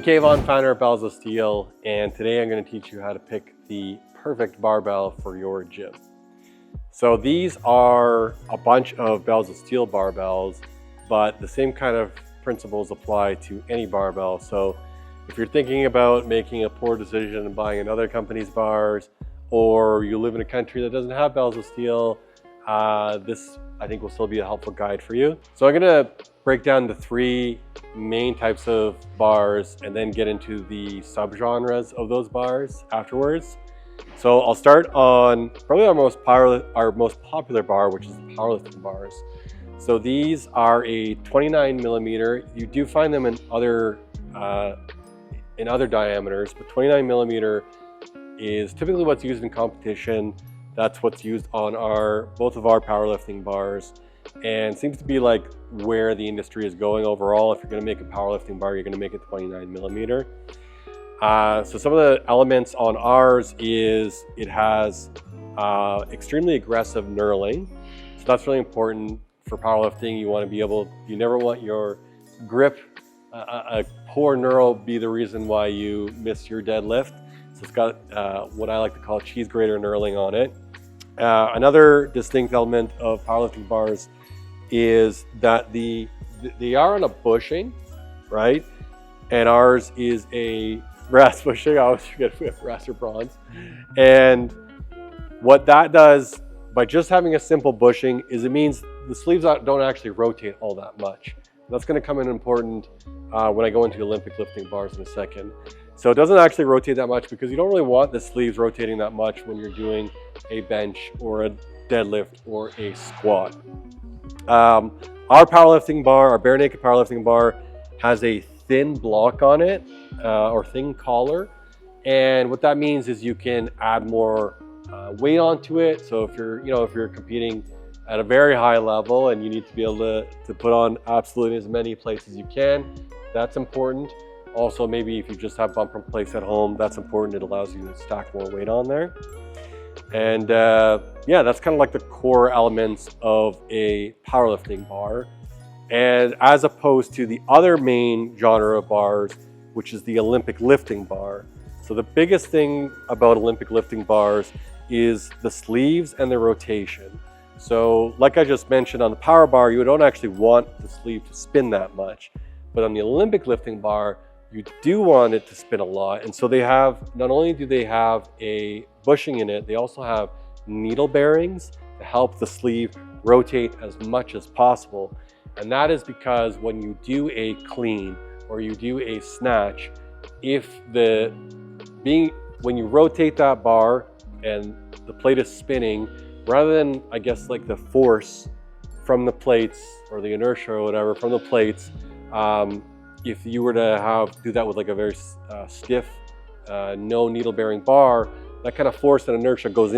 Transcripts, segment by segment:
I'm Kayvon, founder of Bells of Steel, and today I'm going to teach you how to pick the perfect barbell for your gym. So these are a bunch of Bells of Steel barbells, but the same kind of principles apply to any barbell. So if you're thinking about making a poor decision and buying another company's bars, or you live in a country that doesn't have Bells of Steel, this I think will still be a helpful guide for you. So I'm going to break down the three main types of bars and then get into the subgenres of those bars afterwards. So I'll start on probably our most popular bar, which is the powerlifting bars. So these are a 29 millimeter. You do find them in other diameters, but 29 millimeter is typically what's used in competition. That's what's used on both of our powerlifting bars, and seems to be like where the industry is going overall. If you're going to make a powerlifting bar, you're going to make it 29 millimeter. So some of the elements on ours is it has extremely aggressive knurling. So that's really important for powerlifting. You never want your grip, a poor knurl be the reason why you miss your deadlift. So it's got what I like to call cheese grater knurling on it. Another distinct element of powerlifting bars is that they are on a bushing, right? And ours is a brass bushing. I always forget if we have brass or bronze. And what that does by just having a simple bushing is it means the sleeves don't actually rotate all that much. That's going to come in important when I go into Olympic lifting bars in a second. So it doesn't actually rotate that much because you don't really want the sleeves rotating that much when you're doing a bench or a deadlift or a squat. Our powerlifting bar, our bare naked powerlifting bar, has a thin block on it or thin collar. And what that means is you can add more weight onto it. So if you're competing at a very high level and you need to be able to put on absolutely as many plates as you can, that's important. Also, maybe if you just have bumper plates at home, that's important. It allows you to stack more weight on there. And yeah, that's kind of like the core elements of a powerlifting bar. And as opposed to the other main genre of bars, which is the Olympic lifting bar. So the biggest thing about Olympic lifting bars is the sleeves and the rotation. So like I just mentioned on the power bar, you don't actually want the sleeve to spin that much. But on the Olympic lifting bar, you do want it to spin a lot. And so not only do they have a bushing in it, they also have needle bearings to help the sleeve rotate as much as possible. And that is because when you do a clean or you do a snatch, when you rotate that bar and the plate is spinning, rather than, I guess, like the force from the plates or the inertia or whatever from the plates, if you were to do that with like a very stiff, no needle bearing bar, that kind of force and inertia goes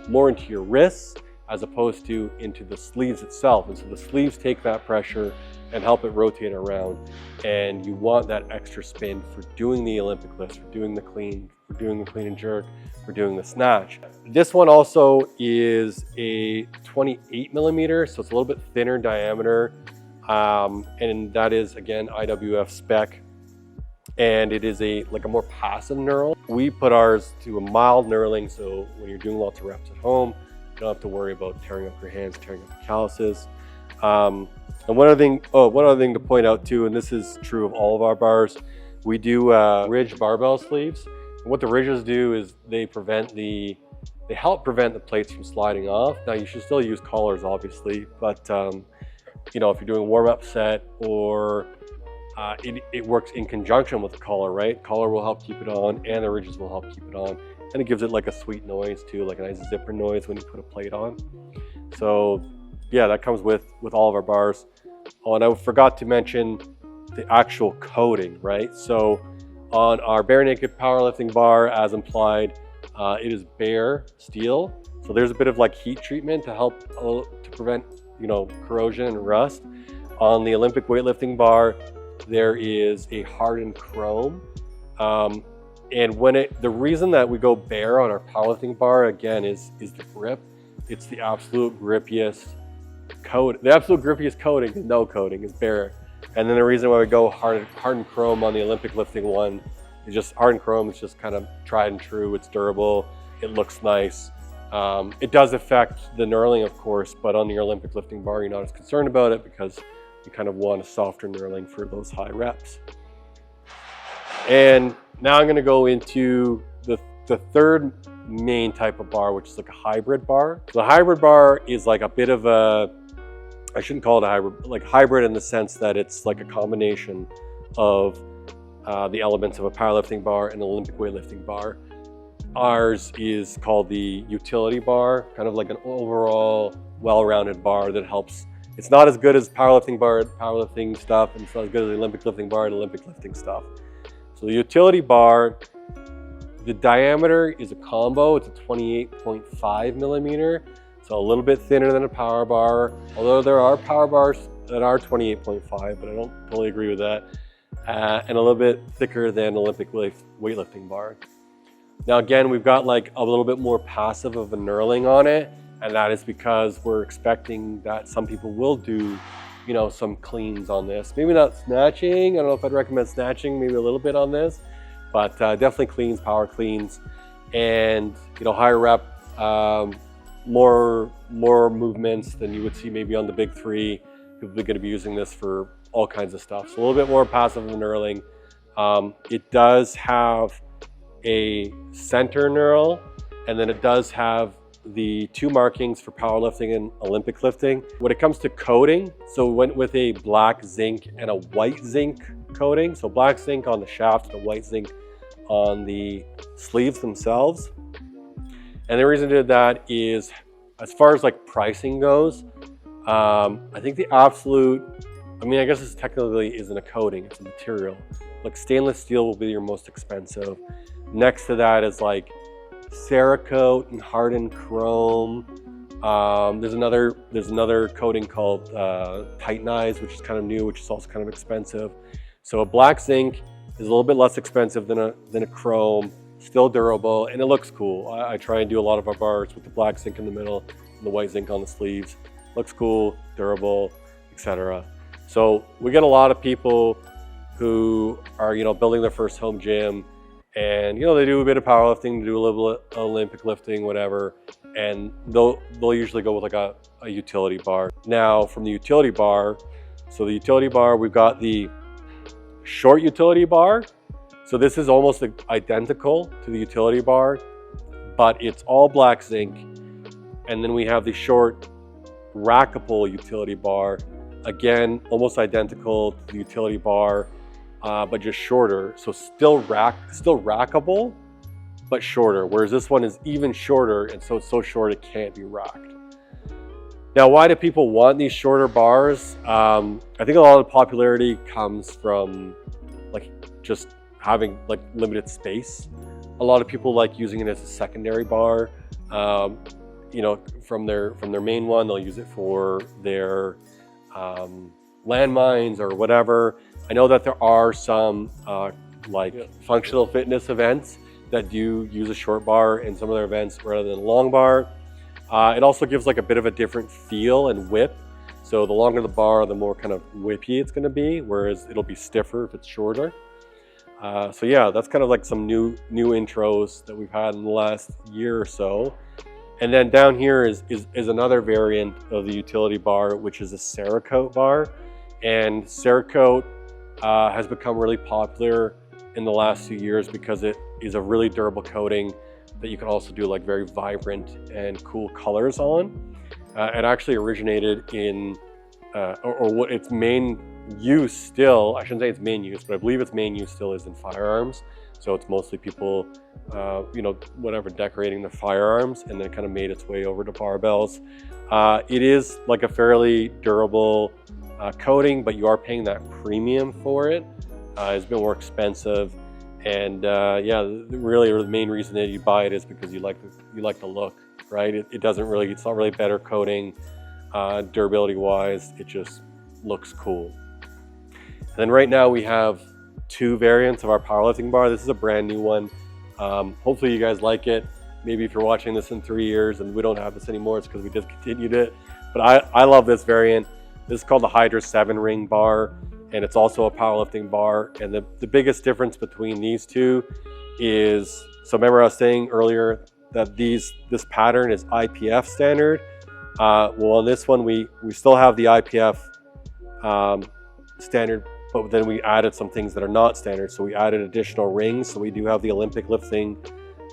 more into your wrists as opposed to into the sleeves itself. And so the sleeves take that pressure and help it rotate around. And you want that extra spin for doing the Olympic lifts, for doing the clean, for doing the clean and jerk, for doing the snatch. This one also is a 28 millimeter, so it's a little bit thinner diameter. And that is, again, IWF spec. And it is a more passive knurl. We put ours to a mild knurling, so when you're doing lots of reps at home, you don't have to worry about tearing up your hands, tearing up your calluses. And one other thing to point out too, and this is true of all of our bars, we do ridge barbell sleeves. And what the ridges do is they help prevent the plates from sliding off. Now you should still use collars, obviously, but if you're doing a warm-up set or it works in conjunction with the collar, right? Collar will help keep it on and the ridges will help keep it on. And it gives it like a sweet noise too, like a nice zipper noise when you put a plate on. So yeah, that comes with all of our bars. Oh, and I forgot to mention the actual coating, right? So on our bare naked powerlifting bar, as implied, it is bare steel. So there's a bit of like heat treatment to help to prevent corrosion and rust. On the Olympic weightlifting bar, there is a hardened chrome. And the reason that we go bare on our powerlifting bar, again, is the grip. It's the absolute grippiest coating. The absolute grippiest coating is no coating, is bare. And then the reason why we go hardened chrome on the Olympic lifting one is just hardened chrome. It's just kind of tried and true. It's durable. It looks nice. It does affect the knurling, of course, but on your Olympic lifting bar, you're not as concerned about it because you kind of want a softer knurling for those high reps. And now I'm going to go into the third main type of bar, which is like a hybrid bar. So the hybrid bar is like a bit of a, I shouldn't call it a hybrid, like hybrid in the sense that it's like a combination of the elements of a powerlifting bar and an Olympic weightlifting bar. Ours is called the utility bar, kind of like an overall well-rounded bar that helps. It's not as good as powerlifting stuff, and it's not as good as the Olympic lifting bar and Olympic lifting stuff. So the utility bar, the diameter is a combo. It's a 28.5 millimeter, so a little bit thinner than a power bar, although there are power bars that are 28.5, but I don't totally agree with that, and a little bit thicker than Olympic weightlifting bar. Now again, we've got like a little bit more passive of a knurling on it, and that is because we're expecting that some people will do, you know, some cleans on this. Maybe not snatching. I don't know if I'd recommend snatching, maybe a little bit on this, but definitely cleans, power cleans, and you know, higher rep, more movements than you would see maybe on the big three. People are going to be using this for all kinds of stuff. So a little bit more passive than knurling. It does have a center knurl, and then it does have the two markings for powerlifting and Olympic lifting. When it comes to coating, so we went with a black zinc and a white zinc coating. So black zinc on the shaft and a white zinc on the sleeves themselves. And the reason I did that is, as far as like pricing goes, I think the absolute, I mean, I guess this technically isn't a coating, it's a material. Like stainless steel will be your most expensive. Next to that is like Cerakote and hardened chrome. There's another coating called Titanize, which is kind of new, which is also kind of expensive. So a black zinc is a little bit less expensive than a chrome, still durable, and it looks cool. I try and do a lot of our bars with the black zinc in the middle and the white zinc on the sleeves. Looks cool, durable, etc. So we get a lot of people who are, you know, building their first home gym, and you know, they do a bit of powerlifting, do a little bit of Olympic lifting, whatever, and they'll usually go with like a utility bar. Now from the utility bar, so the utility bar, we've got the short utility bar. So this is almost identical to the utility bar, but it's all black zinc. And then we have the short Rackable utility bar, again almost identical to the utility bar, but just shorter. So still rackable, but shorter. Whereas this one is even shorter, and so it's so short it can't be racked. Now, why do people want these shorter bars? I think a lot of the popularity comes from like just having like limited space. A lot of people like using it as a secondary bar. You know, from their main one, they'll use it for their landmines or whatever. I know that there are some functional fitness events that do use a short bar in some of their events rather than a long bar. It also gives like a bit of a different feel and whip. So the longer the bar, the more kind of whippy it's going to be, whereas it'll be stiffer if it's shorter. So yeah, that's kind of like some new intros that we've had in the last year or so. And then down here is another variant of the utility bar, which is a Cerakote bar. And Cerakote has become really popular in the last few years because it is a really durable coating that you can also do like very vibrant and cool colors on. It actually originated in, or what its main use still, I shouldn't say its main use, but I believe its main use still is in firearms. So it's mostly people, you know, whatever, decorating the firearms, and then it kind of made its way over to barbells. It is like a fairly durable coating, but you are paying that premium for it. It's been more expensive, and yeah, really the main reason that you buy it is because you like the look, right? It doesn't really, it's not really better coating durability wise. It just looks cool. And then right now we have two variants of our powerlifting bar. This is a brand new one. Hopefully you guys like it. Maybe if you're watching this in 3 years and we don't have this anymore, it's because we discontinued it. But I love this variant. This is called the Hydra 7-ring bar. and it's also a powerlifting bar. And the biggest difference between these two is, so remember I was saying earlier that this pattern is IPF standard. Well, on this one, we still have the IPF standard, but then we added some things that are not standard. So we added additional rings. So we do have the Olympic lifting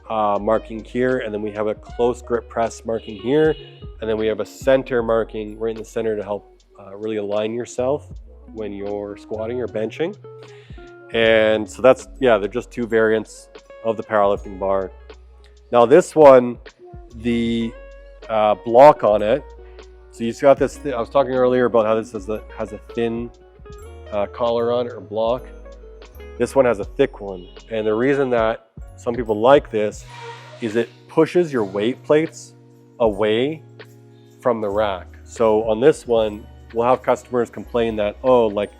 marking here, and then we have a close grip press marking here, and then we have a center marking right in the center to help really align yourself when you're squatting or benching. And so that's, yeah, they're just two variants of the powerlifting bar. Now this one, the block on it, so you've got this, I was talking earlier about how this has a thin collar on it, or block. This one has a thick one, and the reason that some people like this is it pushes your weight plates away from the rack. So on this one, we'll have customers complain that, oh, like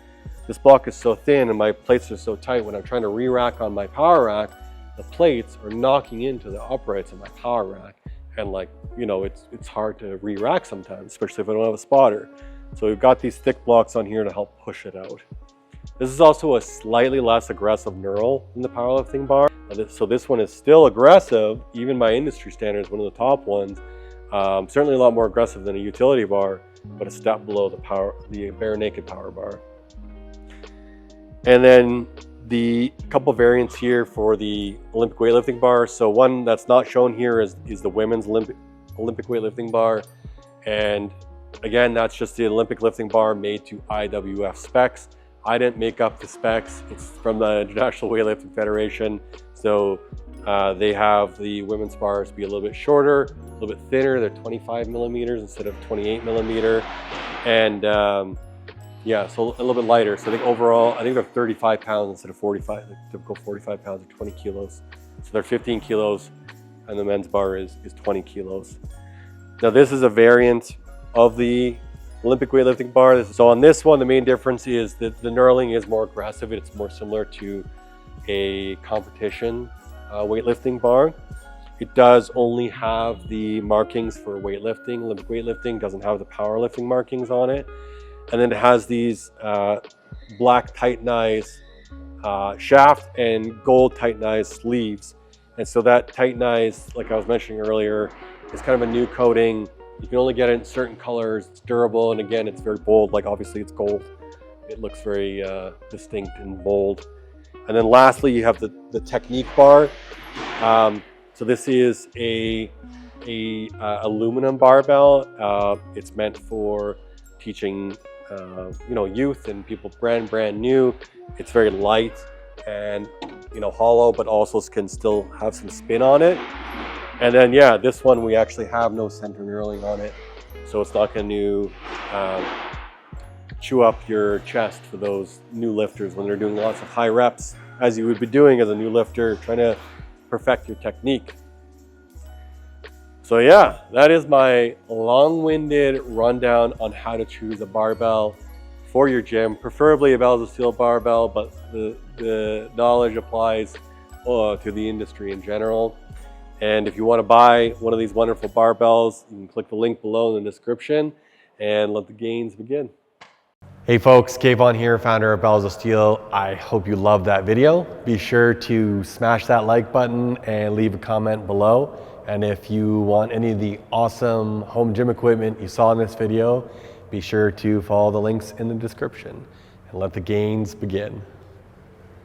this block is so thin and my plates are so tight. When I'm trying to re-rack on my power rack, the plates are knocking into the uprights of my power rack. And like, you know, it's hard to re-rack sometimes, especially if I don't have a spotter. So we've got these thick blocks on here to help push it out. This is also a slightly less aggressive knurl than the powerlifting bar. So this one is still aggressive, even by industry standards, one of the top ones. Certainly a lot more aggressive than a utility bar, but a step below the bare naked power bar. And then the couple variants here for the Olympic weightlifting bar. So one that's not shown here is the women's Olympic weightlifting bar. And again, that's just the Olympic lifting bar made to IWF specs. I didn't make up the specs. It's from the International Weightlifting Federation. So they have the women's bars be a little bit shorter, a little bit thinner. They're 25 millimeters instead of 28 millimeter. And yeah, so a little bit lighter. So I think overall, I think they're 35 pounds instead of 45. The typical 45 pounds are 20 kilos. So they're 15 kilos, and the men's bar is 20 kilos. Now this is a variant of the Olympic weightlifting bar. So on this one, the main difference is that the knurling is more aggressive. It's more similar to a competition weightlifting bar. It does only have the markings for weightlifting. Olympic weightlifting doesn't have the powerlifting markings on it. And then it has these black titanized shaft and gold titanized sleeves. And so that titanized, like I was mentioning earlier, is kind of a new coating. You can only get it in certain colors. It's durable, and again, it's very bold. Like obviously it's gold. It looks very distinct and bold. And then lastly, you have the technique bar. So this is a aluminum barbell. It's meant for teaching you know, youth and people brand new. It's very light and, you know, hollow, but also can still have some spin on it. And then, yeah, this one we actually have no center knurling on it, so it's not going to chew up your chest for those new lifters when they're doing lots of high reps, as you would be doing as a new lifter, trying to perfect your technique. So yeah, that is my long-winded rundown on how to choose a barbell for your gym, preferably a bells of steel barbell, but the knowledge applies to the industry in general. And if you want to buy one of these wonderful barbells, you can click the link below in the description and let the gains begin. Hey folks, Kayvon here, founder of Bells of Steel. I hope you loved that video. Be sure to smash that like button and leave a comment below. And if you want any of the awesome home gym equipment you saw in this video, be sure to follow the links in the description and let the gains begin.